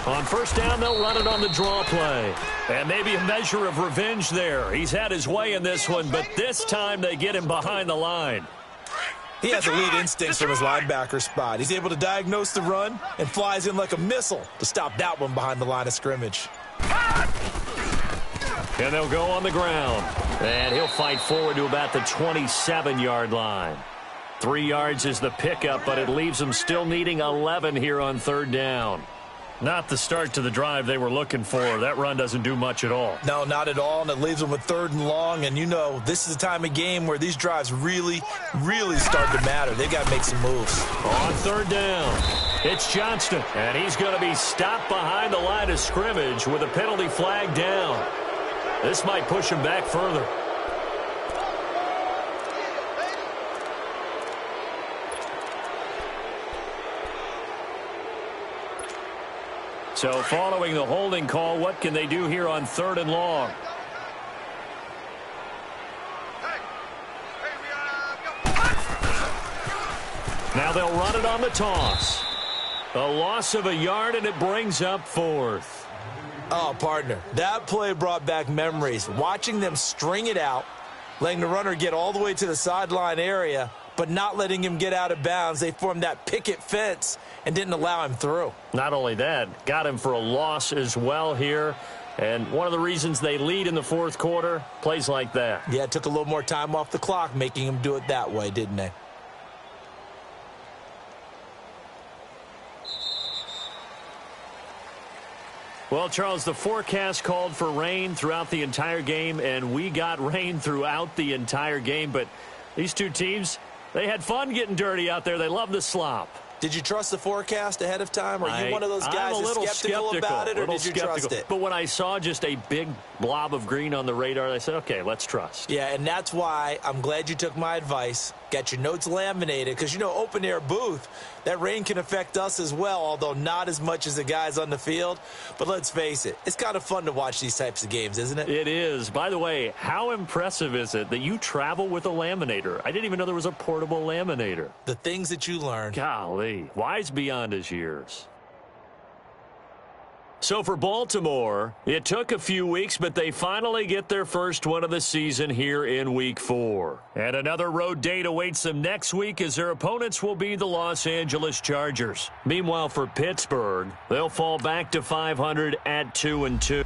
Speaker 1: On 1st down, they'll run it on the draw play. And maybe a measure of revenge there. He's had his way in this one, but this time they get him behind the line.
Speaker 2: He has elite instincts from his linebacker spot. He's able to diagnose the run and flies in like a missile to stop that one behind the line of scrimmage.
Speaker 1: And they'll go on the ground. And he'll fight forward to about the 27-yard line. 3 yards is the pickup, but it leaves them still needing 11 here on 3rd down. Not the start to the drive they were looking for. That run doesn't do much at all.
Speaker 2: No, not at all, and it leaves them with 3rd and long. And, you know, this is the time of game where these drives really, really start to matter. They've got to make some moves.
Speaker 1: On 3rd down, it's Johnston. And he's going to be stopped behind the line of scrimmage with a penalty flag down. This might push him back further. So following the holding call, what can they do here on 3rd and long? Now they'll run it on the toss. A loss of a yard, and it brings up 4th.
Speaker 2: Oh, partner, that play brought back memories. Watching them string it out, letting the runner get all the way to the sideline area, but not letting him get out of bounds. They formed that picket fence and didn't allow him through.
Speaker 1: Not only that, got him for a loss as well here. And one of the reasons they lead in the 4th quarter, plays like that.
Speaker 2: Yeah, it took a little more time off the clock, making him do it that way, didn't they?
Speaker 1: Well, Charles, the forecast called for rain throughout the entire game, and we got rain throughout the entire game. But these two teams, they had fun getting dirty out there. They love the slop.
Speaker 2: Did you trust the forecast ahead of time? Are you one of those guys that's skeptical about it, or did you trust it?
Speaker 1: But when I saw just a big blob of green on the radar, I said, okay, let's trust.
Speaker 2: Yeah, and that's why I'm glad you took my advice. Got your notes laminated, because, you know, open-air booth, that rain can affect us as well, although not as much as the guys on the field. But let's face it, it's kind of fun to watch these types of games, isn't it?
Speaker 1: It is. By the way, how impressive is it that you travel with a laminator? I didn't even know there was a portable laminator.
Speaker 2: The things that you learn.
Speaker 1: Golly, wise beyond his years. So for Baltimore, it took a few weeks, but they finally get their first one of the season here in Week 4. And another road date awaits them next week as their opponents will be the Los Angeles Chargers. Meanwhile, for Pittsburgh, they'll fall back to 500 at 2-2.